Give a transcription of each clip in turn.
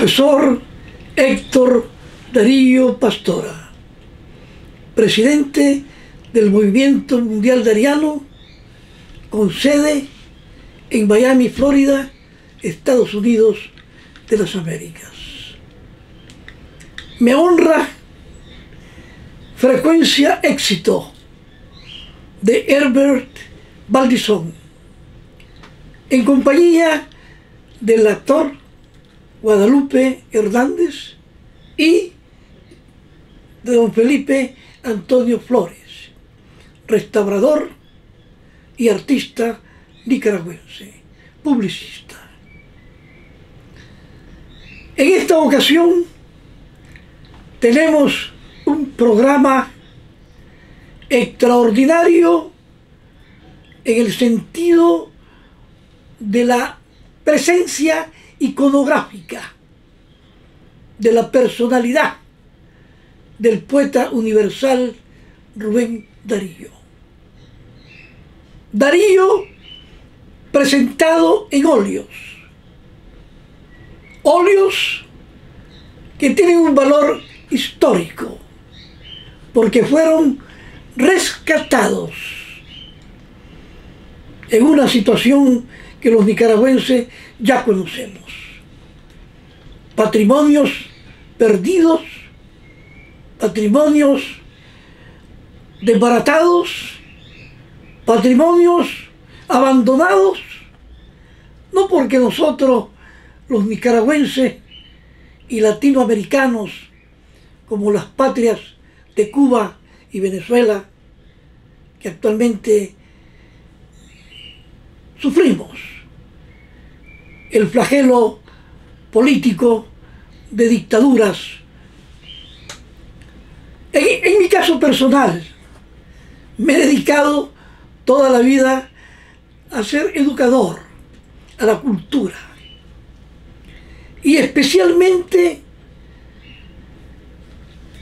profesor Héctor Darío Pastora, presidente del Movimiento Mundial Dariano, con sede en Miami, Florida, Estados Unidos de las Américas. Me honra Frecuencia Éxito de Herbert Baldisson, en compañía del actor Guadalupe Hernández y de don Felipe Antonio Flores, restaurador y artista nicaragüense, publicista. En esta ocasión tenemos un programa extraordinario en el sentido de la presencia iconográfica, de la personalidad del poeta universal Rubén Darío. Darío presentado en óleos que tienen un valor histórico, porque fueron rescatados en una situación que los nicaragüenses ya conocemos. Patrimonios perdidos, patrimonios desbaratados, patrimonios abandonados, no porque nosotros, los nicaragüenses y latinoamericanos, como las patrias de Cuba y Venezuela, que actualmente sufrimos el flagelo político de dictaduras. En mi caso personal, me he dedicado toda la vida a ser educador, a la cultura, y especialmente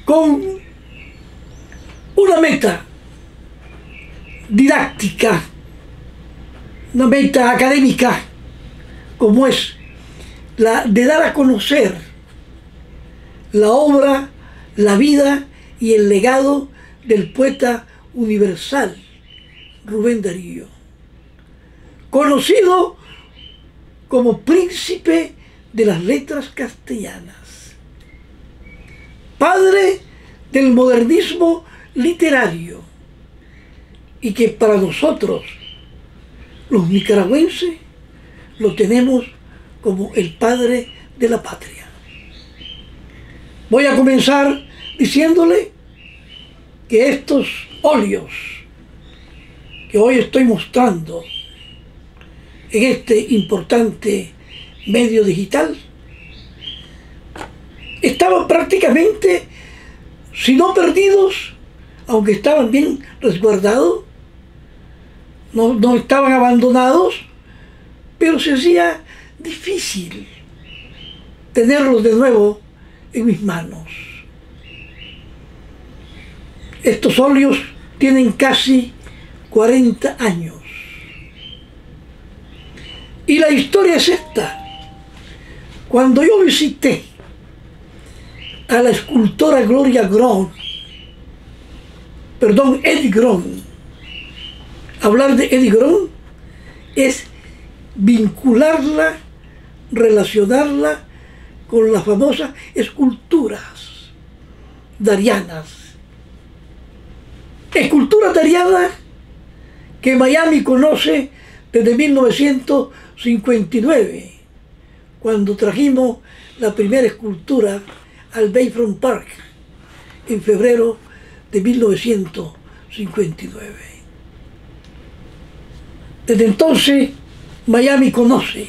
con una meta didáctica, una meta académica, como es la de dar a conocer la obra, la vida y el legado del poeta universal Rubén Darío, conocido como príncipe de las letras castellanas, padre del modernismo literario, y que para nosotros, los nicaragüenses, lo tenemos como el padre de la patria. Voy a comenzar diciéndole que estos óleos que hoy estoy mostrando en este importante medio digital estaban prácticamente, si no perdidos, aunque estaban bien resguardados, no estaban abandonados, pero se hacía difícil tenerlos de nuevo en mis manos. Estos óleos tienen casi 40 años. Y la historia es esta. Cuando yo visité a la escultora Eddy Grön, hablar de Eddy Grön es vincularla, relacionarla con las famosas esculturas darianas. Esculturas darianas que Miami conoce desde 1959, cuando trajimos la primera escultura al Bayfront Park en febrero de 1959. Desde entonces Miami conoce,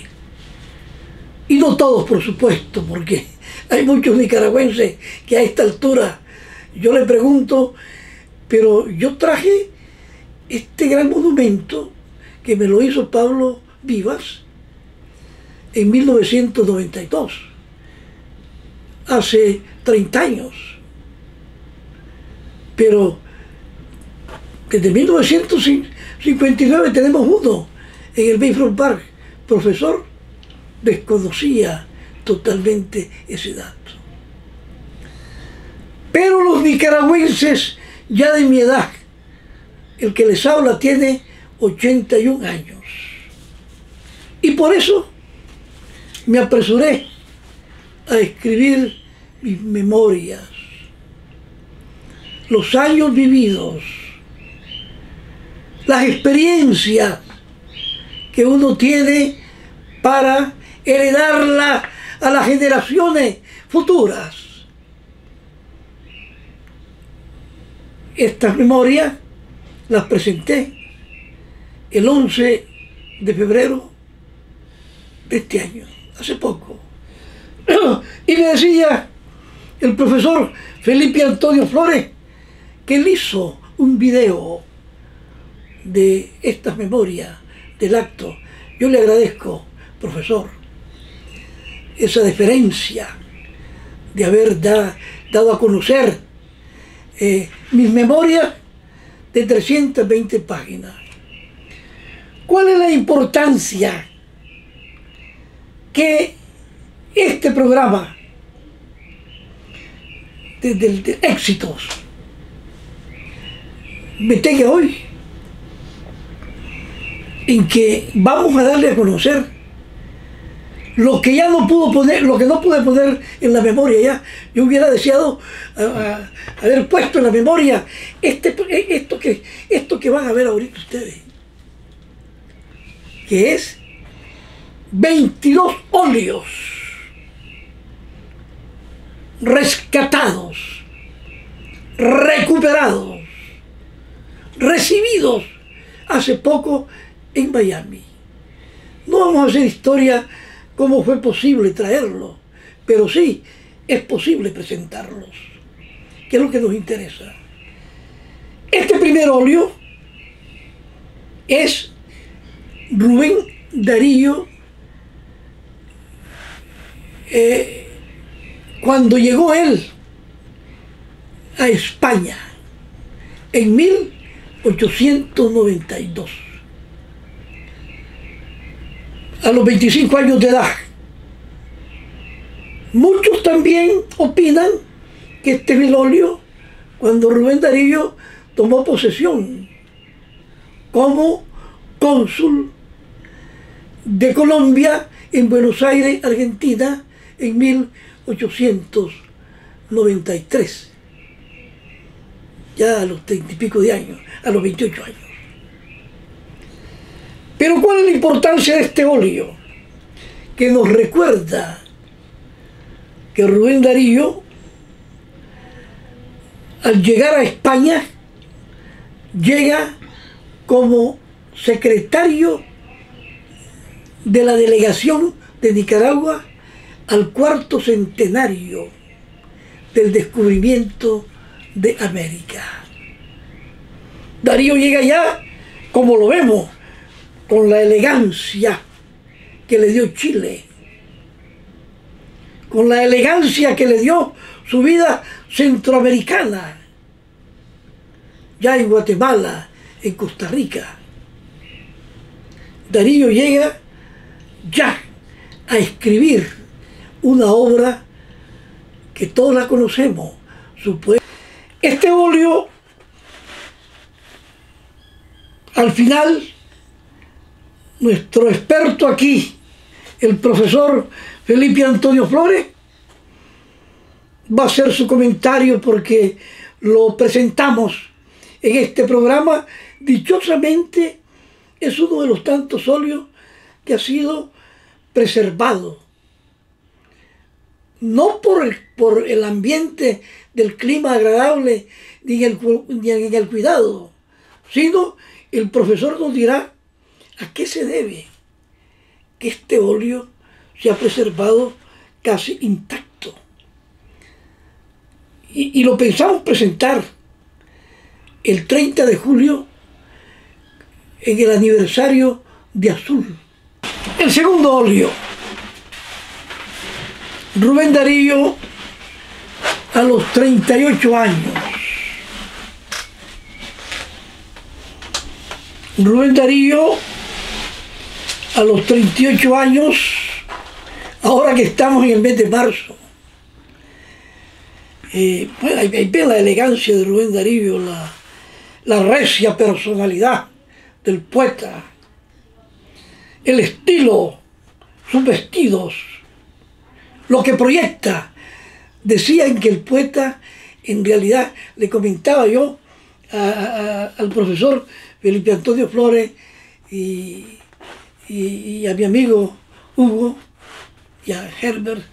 y no todos por supuesto, porque hay muchos nicaragüenses que a esta altura yo le pregunto, pero yo traje este gran monumento que me lo hizo Pablo Vivas en 1992, hace 30 años. Pero desde 1959 tenemos uno en el Bayfront Park. Profesor, desconocía totalmente ese dato. Pero los nicaragüenses ya de mi edad, el que les habla tiene 81 años. Y por eso me apresuré a escribir mis memorias, los años vividos, las experiencias que uno tiene para heredarla a las generaciones futuras. Estas memorias las presenté el 11 de febrero de este año, hace poco. Y me decía el profesor Felipe Antonio Flores que él hizo un video de estas memorias del acto. Yo le agradezco, profesor, esa deferencia de haber dado a conocer mis memorias de 320 páginas. ¿Cuál es la importancia que este programa de éxitos me tenga hoy? En que vamos a darle a conocer lo que ya no pudo poner, lo que no pude poner en la memoria ya. Yo hubiera deseado haber puesto en la memoria esto que van a ver ahorita ustedes, que es 22 óleos rescatados, recuperados, recibidos hace poco en Miami. No vamos a hacer historia cómo fue posible traerlos, pero sí es posible presentarlos, que es lo que nos interesa. Este primer óleo es Rubén Darío cuando llegó él a España en 1892. A los 25 años de edad. Muchos también opinan que este es el óleo cuando Rubén Darío tomó posesión como cónsul de Colombia en Buenos Aires, Argentina, en 1893. Ya a los 30 y pico de años, a los 28 años. Pero ¿cuál es la importancia de este óleo? Que nos recuerda que Rubén Darío, al llegar a España, llega como secretario de la delegación de Nicaragua al 4º centenario del descubrimiento de América. Darío llega ya, como lo vemos, con la elegancia que le dio Chile, con la elegancia que le dio su vida centroamericana, ya en Guatemala, en Costa Rica. Darío llega ya a escribir una obra que todos la conocemos, su poema. Este óleo, al final, nuestro experto aquí, el profesor Felipe Antonio Flores, va a hacer su comentario porque lo presentamos en este programa. Dichosamente es uno de los tantos óleos que ha sido preservado, no por el ambiente del clima agradable ni en el cuidado, sino el profesor nos dirá a qué se debe que este óleo se ha preservado casi intacto. Y lo pensamos presentar el 30 de julio en el aniversario de Azul. El segundo óleo, Rubén Darío a los 38 años. Rubén Darío a los 38 años ahora que estamos en el mes de marzo, bueno, ahí ven la elegancia de Rubén Darío, la recia personalidad del poeta, el estilo, sus vestidos, lo que proyecta. Decían que el poeta, en realidad, le comentaba yo al profesor Felipe Antonio Flores y a mi amigo Hugo y a Herbert,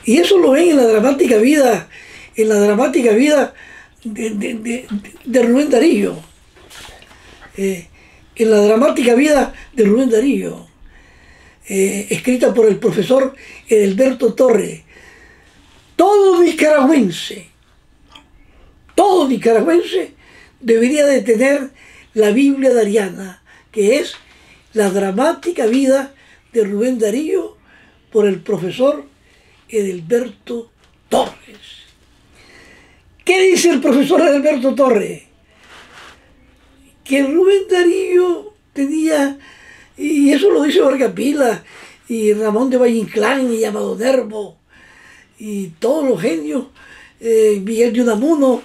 y eso lo ven en la dramática vida, de Rubén Darío, en la dramática vida de Rubén Darío, escrita por el profesor Edelberto Torres. Todo nicaragüense debería de tener la Biblia dariana, que es la dramática vida de Rubén Darío por el profesor Edelberto Torres. ¿Qué dice el profesor Edelberto Torres? Que Rubén Darío tenía, y eso lo dice Vargas Pila y Ramón de Valle Inclán y Amado Nervo y todos los genios, Miguel de Unamuno,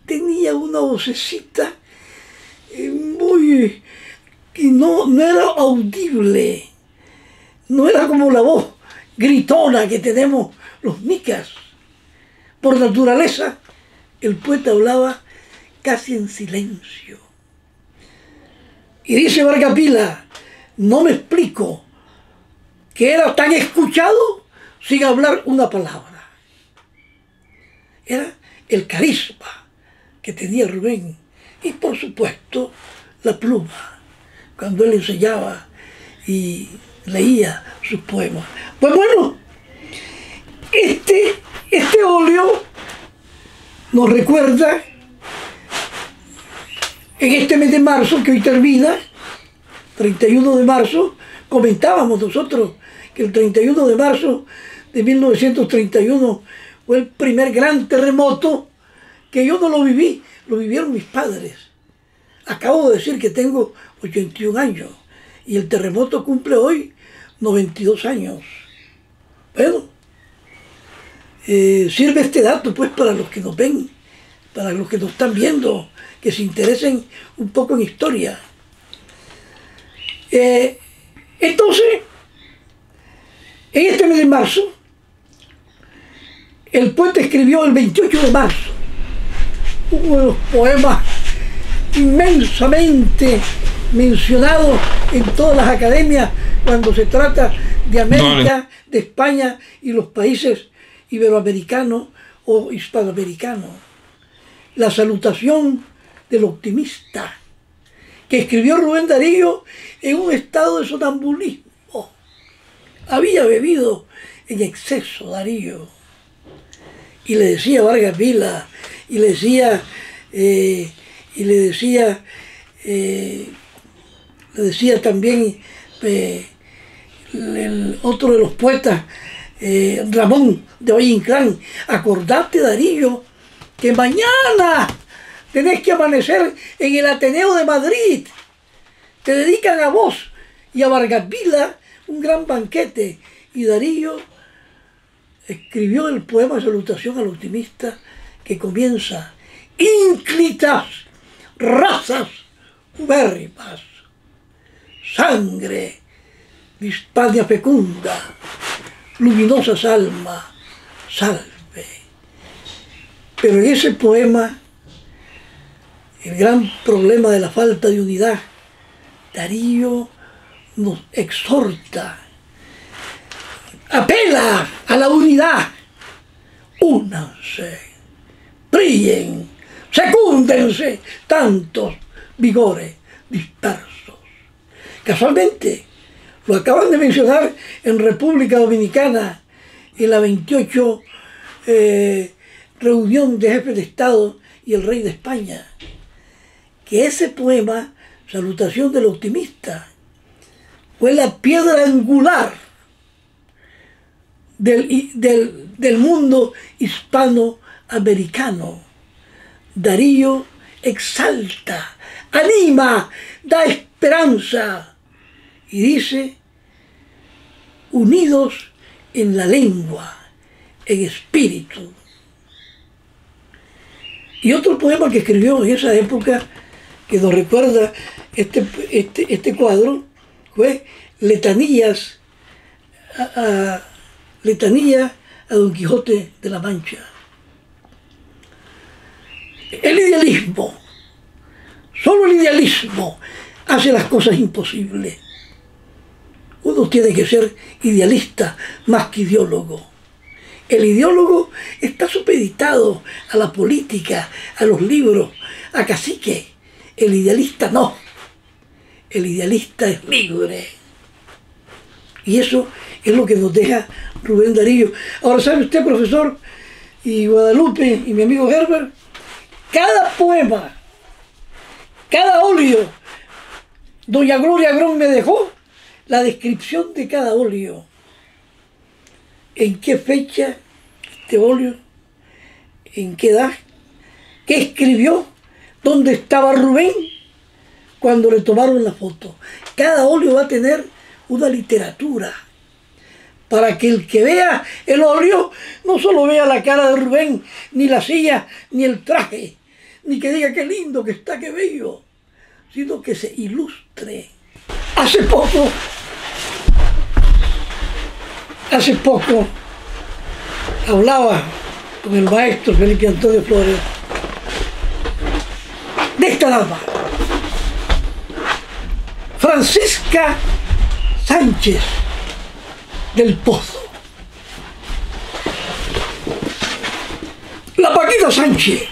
tenía una vocecita muy, que no era audible, no era como la voz gritona que tenemos los nicas. Por naturaleza, el poeta hablaba casi en silencio. Y dice Vargas Pila, no me explico que era tan escuchado sin hablar una palabra. Era el carisma que tenía Rubén y, por supuesto, la pluma, cuando él enseñaba y leía sus poemas. Pues bueno, este óleo nos recuerda en este mes de marzo que hoy termina, 31 de marzo, comentábamos nosotros que el 31 de marzo de 1931 fue el primer gran terremoto, que yo no lo viví, lo vivieron mis padres. Acabo de decir que tengo 81 años y el terremoto cumple hoy 92 años. Bueno, sirve este dato pues para los que nos ven, para los que nos están viendo, que se interesen un poco en historia. Entonces, en este mes de marzo, el poeta escribió el 28 de marzo uno de los poemas inmensamente mencionados en todas las academias cuando se trata de América, de España y los países iberoamericanos o hispanoamericanos. La salutación del optimista, que escribió Rubén Darío en un estado de sonambulismo. Había bebido en exceso Darío. Y le decía Vargas Vila, y le decía también el otro de los poetas, Ramón de Valle Inclán, acordate, Darío, que mañana tenés que amanecer en el Ateneo de Madrid. Te dedican a vos y a Vargas Vila un gran banquete. Y Darío escribió el poema Salutación al optimista, que comienza: ínclitas razas ubérrimas, sangre de Hispania fecunda, luminosas almas, salve. Pero en ese poema, el gran problema de la falta de unidad, Darío nos exhorta, apela a la unidad. Únanse, brillen, secúndense tantos vigores dispersos. Casualmente, lo acaban de mencionar en República Dominicana, en la 28 reunión de jefes de Estado y el rey de España, que ese poema, Salutación del optimista, fue la piedra angular del mundo hispanoamericano. Darío exalta, anima, da esperanza y dice: unidos en la lengua, en espíritu. Y otro poema que escribió en esa época, que nos recuerda este cuadro, fue Letanías Letanía a Don Quijote de la Mancha. El idealismo, solo el idealismo hace las cosas imposibles. Uno tiene que ser idealista más que ideólogo. El ideólogo está supeditado a la política, a los libros, a caciques. El idealista no. El idealista es libre. Y eso es lo que nos deja Rubén Darío. Ahora, ¿sabe usted, profesor, y Guadalupe, y mi amigo Herbert? Cada poema, cada óleo, doña Gloria Agrón me dejó la descripción de cada óleo. ¿En qué fecha este óleo? ¿En qué edad? ¿Qué escribió? ¿Dónde estaba Rubén cuando le tomaron la foto? Cada óleo va a tener una literatura para que el que vea el óleo no solo vea la cara de Rubén, ni la silla, ni el traje, ni que diga qué lindo que está, qué bello, sino que se ilustre. Hace poco hablaba con el maestro Felipe Antonio Flores de esta dama, Francisca Sánchez del Pozo. La Paquita Sánchez,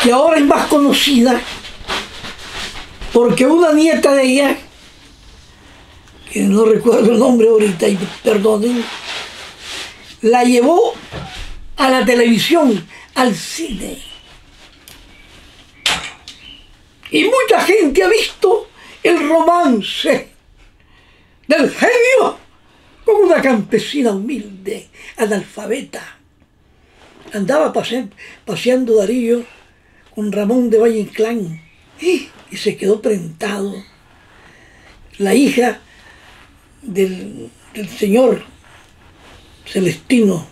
que ahora es más conocida porque una nieta de ella, que no recuerdo el nombre ahorita, y perdonen, la llevó a la televisión, al cine. Y mucha gente ha visto el romance del genio con una campesina humilde, analfabeta. Andaba paseando Darío con Ramón de Valle Inclán y se quedó prendado. La hija del señor Celestino.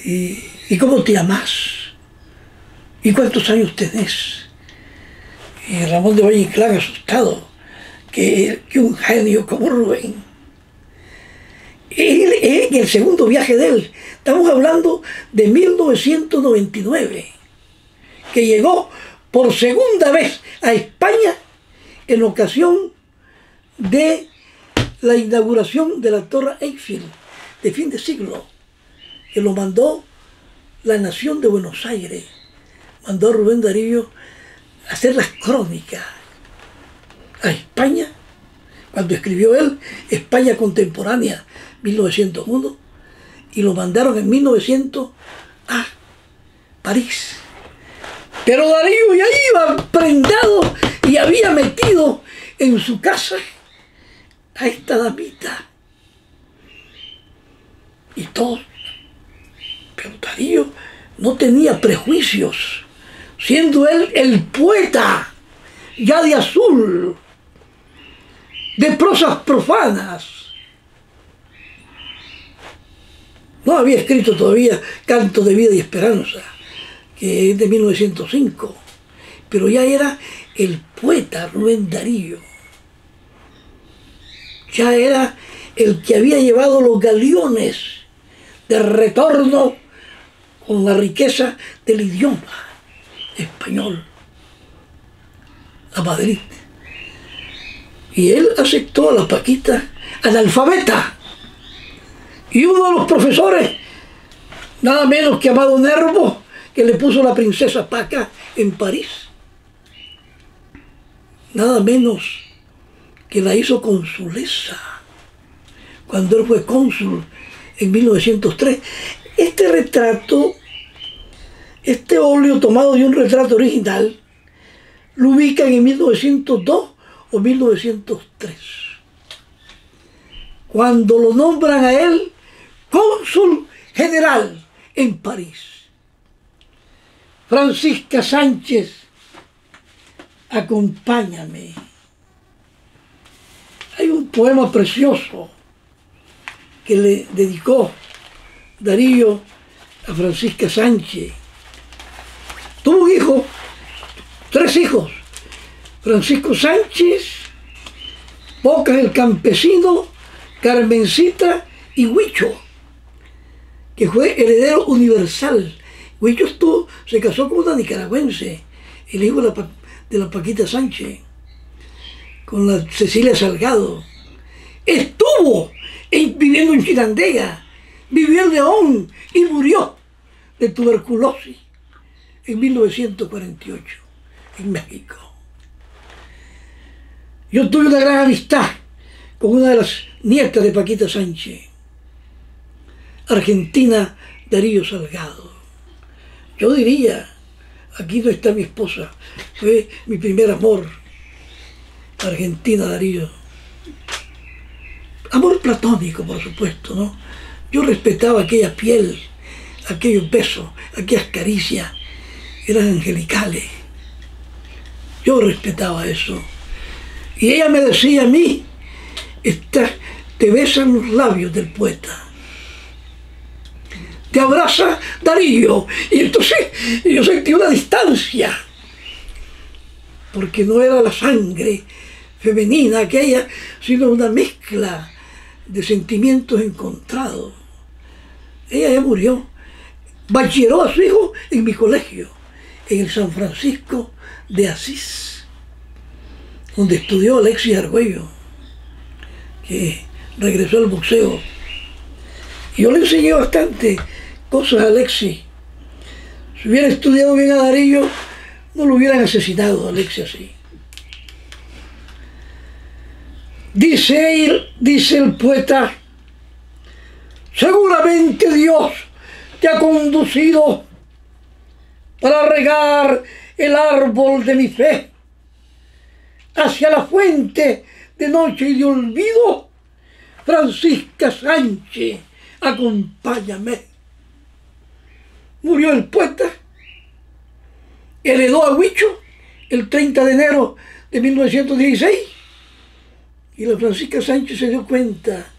¿Y cómo te llamas? ¿Y cuántos años tenés? Y Ramón de Valle Inclán, asustado, que un genio como Rubén. En el segundo viaje de él, estamos hablando de 1999, que llegó por segunda vez a España en ocasión de la inauguración de la Torre Eiffel de fin de siglo, que lo mandó la Nación de Buenos Aires, mandó a Rubén Darío a hacer las crónicas a España, cuando escribió él España Contemporánea, 1901, y lo mandaron en 1900 a París. Pero Darío ya iba prendado y había metido en su casa a esta damita. Y todo. Pero Darío no tenía prejuicios, siendo él el poeta ya de azul, de prosas profanas. No había escrito todavía Canto de Vida y Esperanza, que es de 1905, pero ya era el poeta Rubén Darío. Ya era el que había llevado los galeones de retorno con la riqueza del idioma español a Madrid. Y él aceptó a la Paquita analfabeta. Y uno de los profesores, nada menos que Amado Nervo, que le puso la princesa Paca en París, nada menos que la hizo consulesa cuando él fue cónsul en 1903. Este retrato, este óleo tomado de un retrato original, lo ubican en 1902 o 1903, cuando lo nombran a él cónsul general en París. Francisca Sánchez, acompáñame. poema precioso que le dedicó Darío a Francisca Sánchez. Tuvo un hijo, 3 hijos: Francisco Sánchez, Bocas el Campesino, Carmencita y Huicho, que fue heredero universal. Huicho se casó con una nicaragüense, el hijo de la Paquita Sánchez, con la Cecilia Salgado. Estuvo viviendo en Chinandega, vivió en León y murió de tuberculosis en 1948 en México. Yo tuve una gran amistad con una de las nietas de Paquita Sánchez, Argentina Darío Salgado. Yo diría, aquí no está mi esposa, fue mi primer amor, Argentina Darío. Amor platónico, por supuesto, ¿no? Yo respetaba aquella piel, aquellos besos, aquellas caricias, eran angelicales. Yo respetaba eso. Y ella me decía a mí, te besan los labios del poeta, te abraza Darío. Y entonces yo sentí una distancia, porque no era la sangre femenina aquella, sino una mezcla de sentimientos encontrados. Ella ya murió. Bachilleró a su hijo en mi colegio, en el San Francisco de Asís, donde estudió Alexis Argüello, que regresó al boxeo. Y yo le enseñé bastante cosas a Alexis. Si hubiera estudiado bien a Darío, no lo hubieran asesinado a Alexis así. Dice el poeta: seguramente Dios te ha conducido para regar el árbol de mi fe hacia la fuente de noche y de olvido. Francisca Sánchez, acompáñame. Murió el poeta, heredó a Huicho el 30 de enero de 1916, y la Francisca Sánchez se dio cuenta: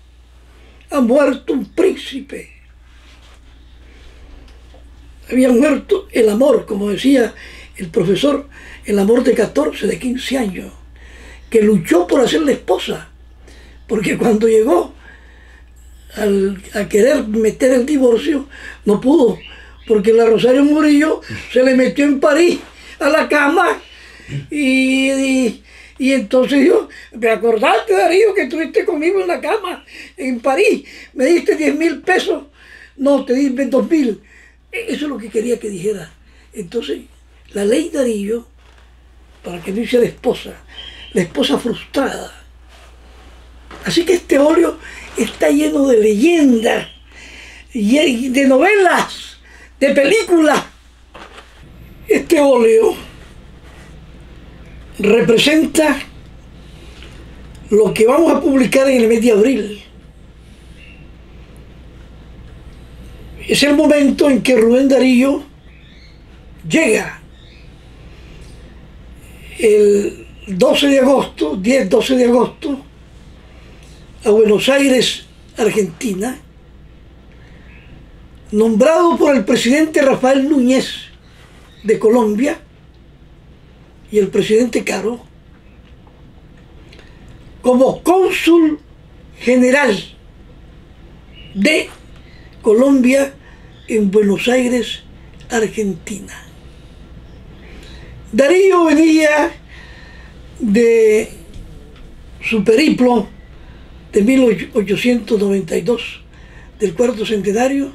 ha muerto un príncipe. Había muerto el amor, como decía el profesor, el amor de 14, de 15 años, que luchó por hacerle esposa, porque cuando llegó a querer meter el divorcio, no pudo, porque la Rosario Murillo se le metió en París a la cama, y entonces yo, ¿me acordaste, Darío, que estuviste conmigo en la cama en París? ¿Me diste 10.000 pesos? No, te di 2.000. Eso es lo que quería que dijera. Entonces, la ley Darío, para que no hiciera la esposa frustrada. Así que este óleo está lleno de leyendas, de novelas, de películas. Este óleo representa lo que vamos a publicar en el mes de abril. Es el momento en que Rubén Darío llega el 12 de agosto, 10-12 de agosto, a Buenos Aires, Argentina, nombrado por el presidente Rafael Núñez de Colombia y el presidente Caro como cónsul general de Colombia en Buenos Aires, Argentina. Darío venía de su periplo de 1892, del cuarto centenario,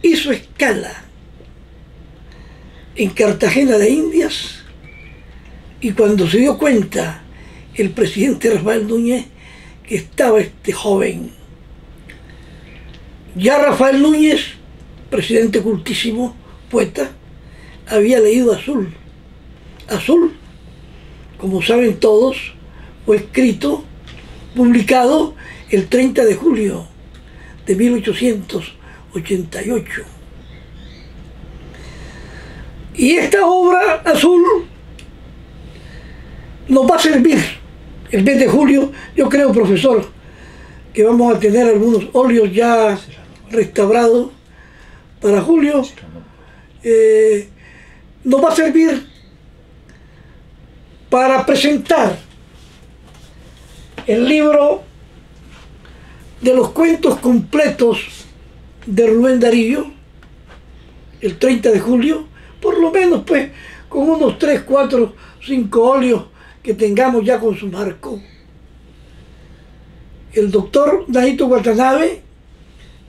hizo escala en Cartagena de Indias, y cuando se dio cuenta el presidente Rafael Núñez que estaba este joven, ya Rafael Núñez, presidente cultísimo, poeta, había leído Azul. Azul, como saben todos, fue escrito, publicado el 30 de julio de 1888. Y esta obra, Azul, nos va a servir el mes de julio, yo creo, profesor, que vamos a tener algunos óleos ya restaurados para julio. Nos va a servir para presentar el libro de los cuentos completos de Rubén Darío, el 30 de julio, por lo menos pues con unos 3, 4, 5 óleos que tengamos ya con su marco. El doctor Nahito Watanabe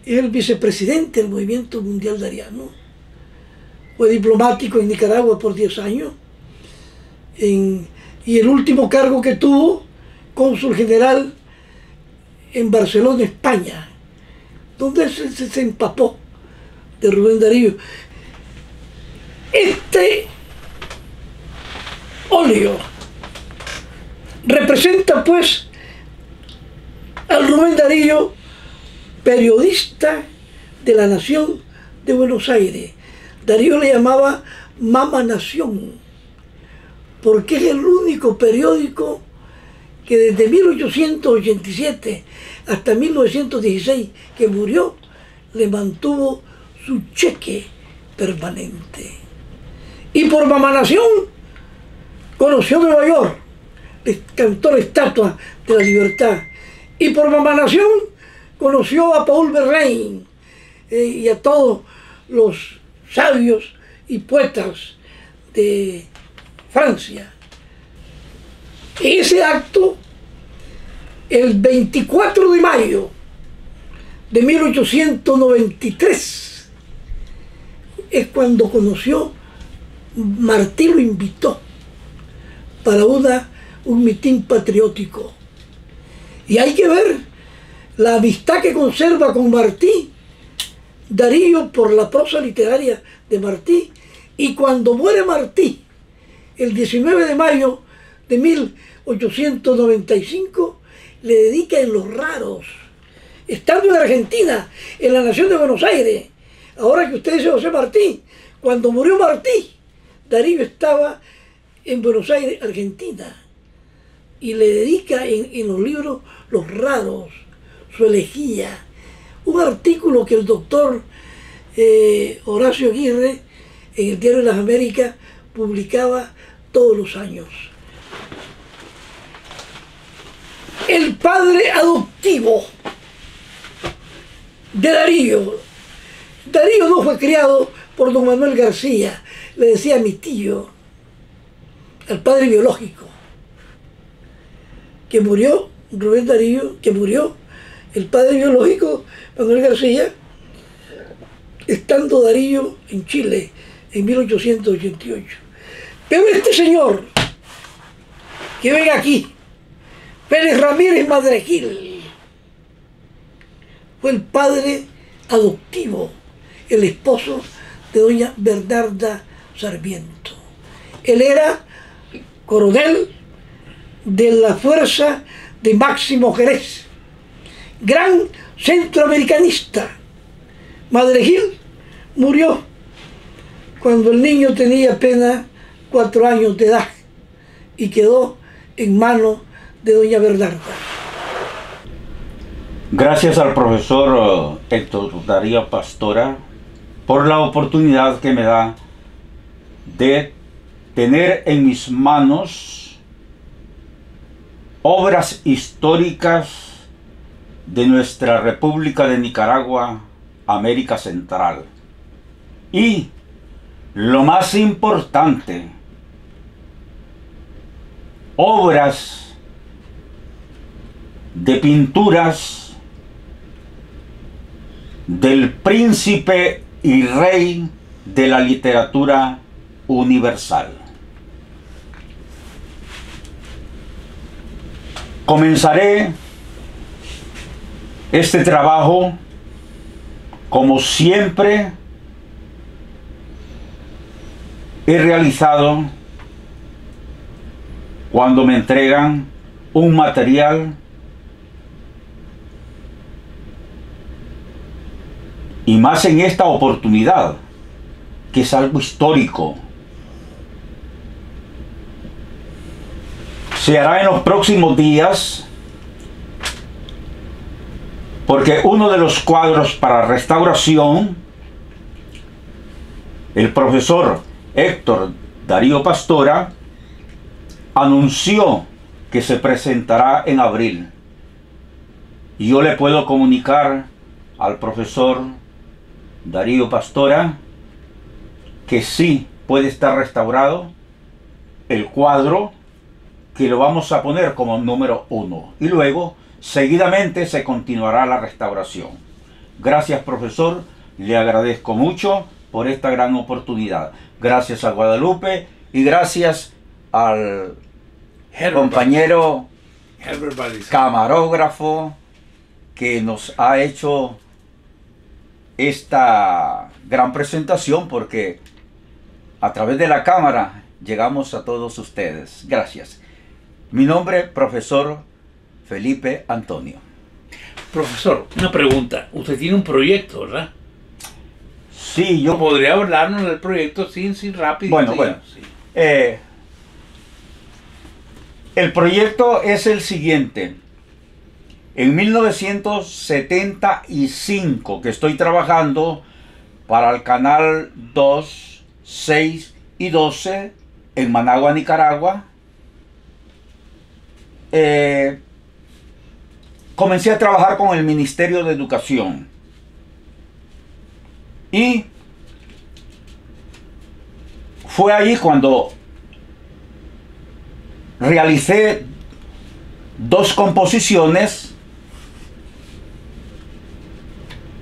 es el vicepresidente del Movimiento Mundial Dariano. Fue diplomático en Nicaragua por 10 años. Y el último cargo que tuvo, cónsul general en Barcelona, España, donde se empapó de Rubén Darío. Este óleo representa pues al Rubén Darío, periodista de La Nación de Buenos Aires. Darío le llamaba Mama Nación, porque es el único periódico que desde 1887 hasta 1916, que murió, le mantuvo su cheque permanente. Y por Mama Nación conoció Nueva York, le cantó la Estatua de la Libertad. Y por Mama Nación conoció a Paul Verlaine y a todos los sabios y poetas de Francia. Ese acto, el 24 de mayo de 1893, es cuando conoció, Martí lo invitó para un mitin patriótico. Y hay que ver la amistad que conserva con Martí Darío por la prosa literaria de Martí. Y cuando muere Martí, el 19 de mayo de 1895, le dedica en Los Raros, estando en Argentina, en la Nación de Buenos Aires. Ahora que usted dice José Martí, cuando murió Martí, Darío estaba en Buenos Aires, Argentina, y le dedica en los libros Los Raros, su elegía, un artículo que el doctor Horacio Aguirre en el Diario de las Américas publicaba todos los años. El padre adoptivo de Darío. Darío no fue criado por don Manuel García, le decía mi tío, al padre biológico, que murió, Rubén Darío, que murió el padre biológico, Manuel García, estando Darío en Chile en 1888. Pero este señor, que ven aquí, Pérez Ramírez Madregil, fue el padre adoptivo, el esposo de doña Bernarda Sarmiento. Él era coronel de la fuerza de Máximo Jerez, gran centroamericanista. Madregil murió cuando el niño tenía apenas 4 años de edad y quedó en manos de doña Bernarda. Gracias al profesor Héctor Darío Pastora por la oportunidad que me da de tener en mis manos obras históricas de nuestra República de Nicaragua, América Central. Y lo más importante, obras de pinturas del príncipe y rey de la literatura universal. Comenzaré este trabajo, como siempre he realizado, cuando me entregan un material y más en esta oportunidad, que es algo histórico. se hará en los próximos días, porque uno de los cuadros para restauración, el profesor Héctor Darío Pastora anunció que se presentará en abril. Y yo le puedo comunicar al profesor Darío Pastora que sí puede estar restaurado el cuadro, que lo vamos a poner como número 1. Y luego, seguidamente, se continuará la restauración. Gracias, profesor. Le agradezco mucho por esta gran oportunidad. Gracias a Guadalupe y gracias al compañero camarógrafo que nos ha hecho esta gran presentación, porque a través de la cámara llegamos a todos ustedes. Gracias. Mi nombre, profesor Felipe Antonio. Profesor, una pregunta. Usted tiene un proyecto, ¿verdad? Sí, yo... ¿Podría hablarnos del proyecto sin rápido? Bueno, sí. El proyecto es el siguiente. En 1975 que estoy trabajando para el canal 2, 6 y 12 en Managua, Nicaragua, comencé a trabajar con el Ministerio de Educación y fue ahí cuando realicé 2 composiciones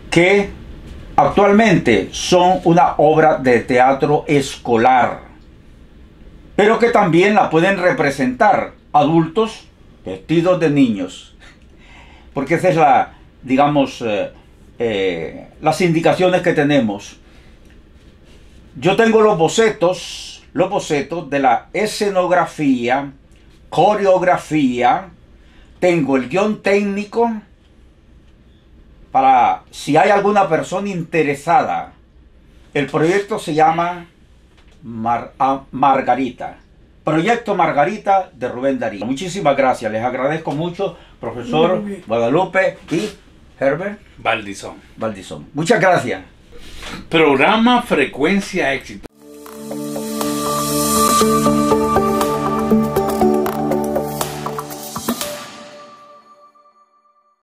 que actualmente son una obra de teatro escolar, pero que también la pueden representar adultos vestidos de niños, porque esa es la, digamos, las indicaciones que tenemos. Yo tengo los bocetos de la escenografía, coreografía, tengo el guión técnico para si hay alguna persona interesada. El proyecto se llama Margarita. Proyecto Margarita de Rubén Darío. Muchísimas gracias, les agradezco mucho, profesor Guadalupe y Herbert Valdizón. Muchas gracias. Programa Frecuencia Éxito.